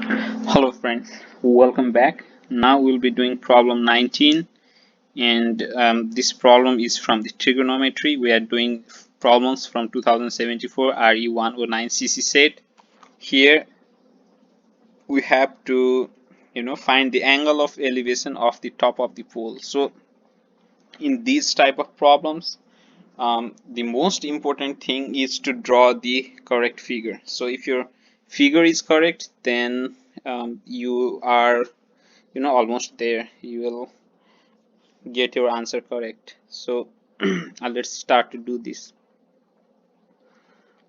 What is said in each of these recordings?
Hello friends, welcome back. Now we'll be doing problem 19, and this problem is from the trigonometry. We are doing problems from 2074 RE109 CC set. Here we have to find the angle of elevation of the top of the pole. So in these type of problems, the most important thing is to draw the correct figure. So if your figure is correct, then you are almost there. You will get your answer correct. So let's start to do this.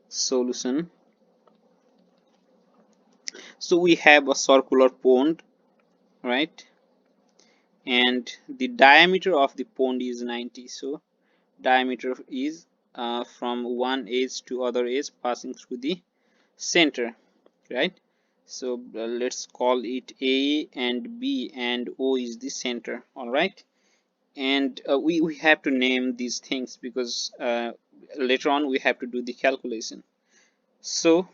Solution. So we have a circular pond, right? And the diameter of the pond is 90. So diameter is from one edge to other edge passing through the center, right? So let's call it A and B, and O is the center. All right. And we have to name these things because later on we have to do the calculation. So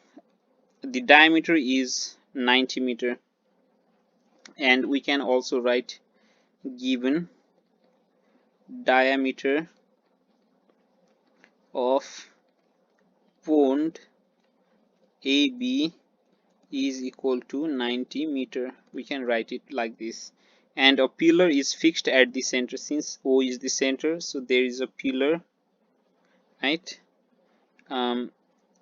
the diameter is 90 meter, and we can also write given diameter of pond AB is equal to 90 meter. We can write it like this. And a pillar is fixed at the center. Since O is the center, so there is a pillar, right? And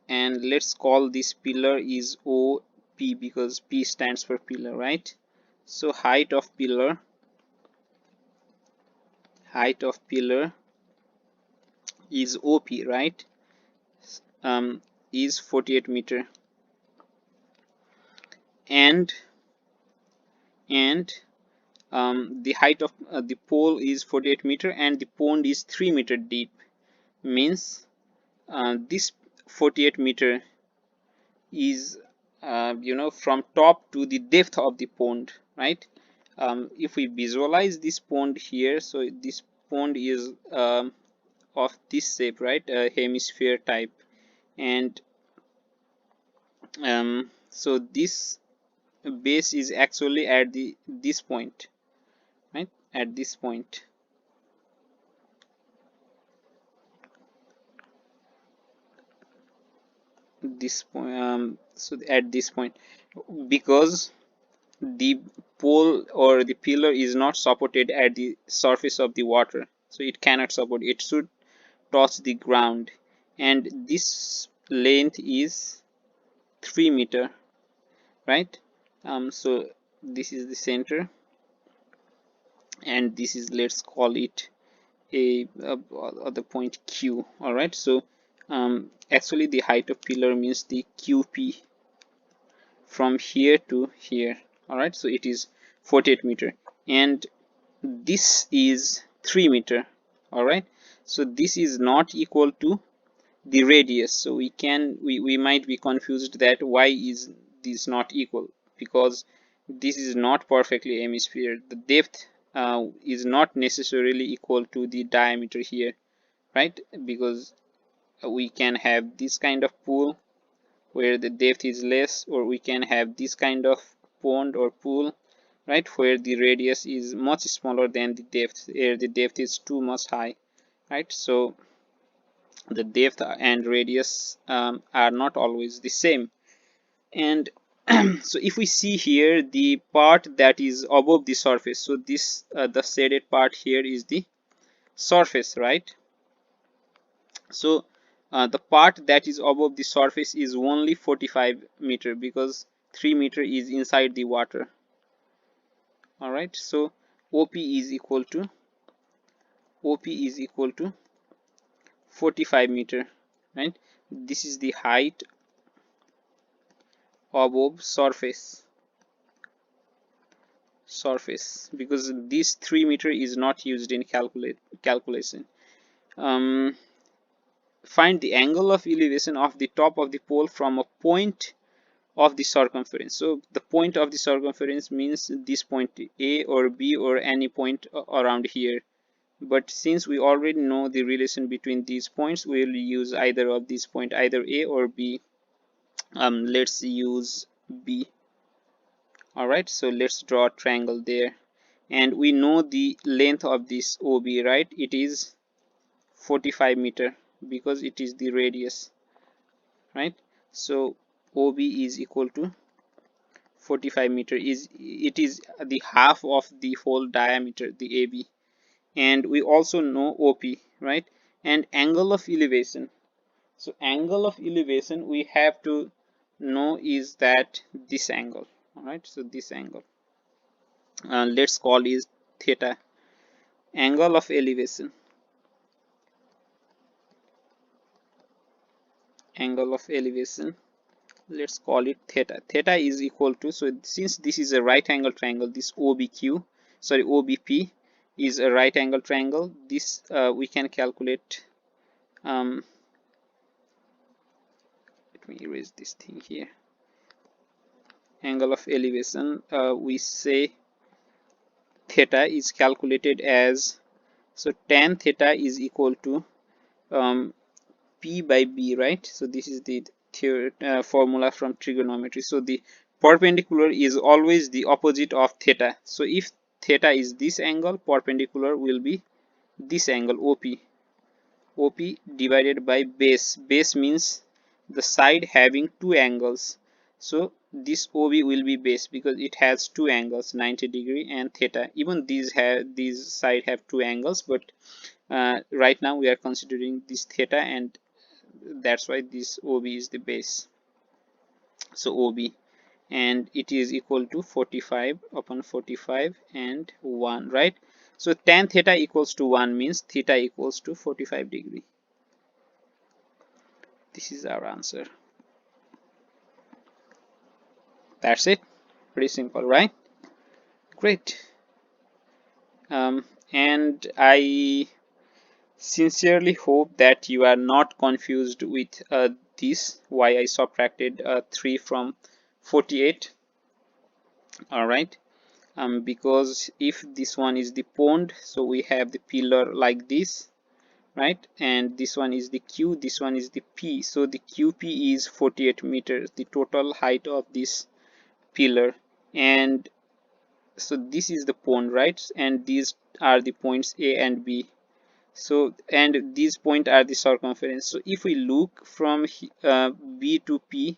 let's call this pillar is OP because P stands for pillar, right? So height of pillar is OP, right? Is 48 meter, and the height of the pole is 48 meter, and the pond is 3 meter deep. Means this 48 meter is from top to the depth of the pond, right? If we visualize this pond here, so this pond is of this shape, right? A hemisphere type. And so this base is actually at this point, right? At this point. So at this point, because the pole or the pillar is not supported at the surface of the water, so it cannot support, it should touch the ground, and this length is 3 meter, right? So this is the center, and this is, let's call it a the point Q. All right, so actually the height of pillar means the QP from here to here. All right, so it is 48 meter, and this is 3 meter. All right, so this is not equal to the radius. So we might be confused that why is this not equal, because this is not perfectly hemisphere. The depth is not necessarily equal to the diameter here, right? Because we can have this kind of pool where the depth is less, or we can have this kind of pond or pool, right, where the radius is much smaller than the depth, where the depth is too much high, right? So the depth and radius are not always the same. And so if we see here the part that is above the surface, so this the shaded part here is the surface, right? So the part that is above the surface is only 45 meter because 3 meter is inside the water. All right, so OP is equal to 45 meter, right? This is the height above surface because this 3 meter is not used in calculation. Find the angle of elevation of the top of the pole from a point of the circumference. So the point of the circumference means this point A or B or any point around here. But since we already know the relation between these points, we will use either of these points, either A or B. Let's use B. All right, so let's draw a triangle there, and we know the length of this OB, right? It is 45 meter because it is the radius, right? So OB is equal to 45 meter, is it is the half of the whole diameter, the AB. And we also know OP, right? And angle of elevation. So angle of elevation we have to know is that this angle. All right, so this angle, let's call is theta. Angle of elevation, angle of elevation, let's call it theta. Theta is equal to, so since this is a right angle triangle, this OBP is a right angle triangle. This we can calculate. Let me erase this thing here. Angle of elevation, we say theta is calculated as, so tan theta is equal to P by B, right? So this is the formula from trigonometry. So the perpendicular is always the opposite of theta. So if theta is this angle, perpendicular will be this angle OP. OP divided by base. Base means the side having two angles. So this OB will be base because it has two angles, 90 degree and theta. Even these side have two angles, but right now we are considering this theta, and that's why this OB is the base. So OB, and it is equal to 45 upon 45 and 1, right? So tan theta equals to 1 means theta equals to 45 degree. This is our answer. That's it. Pretty simple, right? Great. And I sincerely hope that you are not confused with this, why I subtracted 3 from 48. All right. Because if this one is the pond, so we have the pillar like this, right? And this one is the Q, this one is the P. So the QP is 48 meters, the total height of this pillar. And so this is the pond, right? And these are the points A and B. So, and these points are the circumference. So if we look from B to P,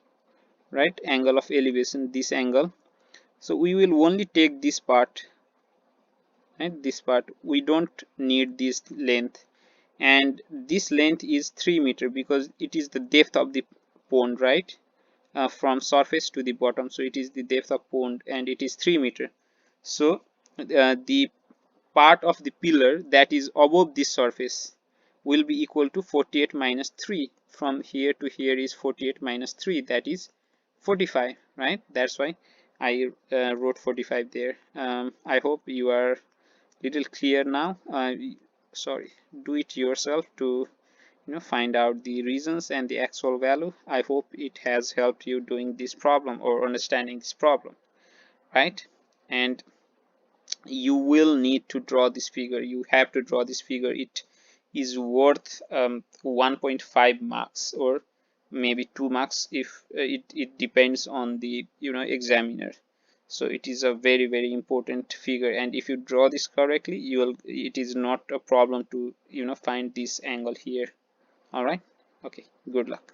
right, angle of elevation, this angle, so we will only take this part, right? This part, we don't need this length, and this length is 3 meter because it is the depth of the pond, right? From surface to the bottom, so it is the depth of pond, and it is 3 meter. So the part of the pillar that is above this surface will be equal to 48 minus 3. From here to here is 48 minus 3, that is 45, right? That's why I wrote 45 there. I hope you are little clear now. Sorry, do it yourself to find out the reasons and the actual value. I hope it has helped you doing this problem or understanding this problem, right? And you will need to draw this figure. You have to draw this figure. It is worth 1.5 marks or maybe 2 marks if it depends on the examiner. So it is a very very important figure, and if you draw this correctly, you will, it is not a problem to find this angle here. All right, okay, good luck.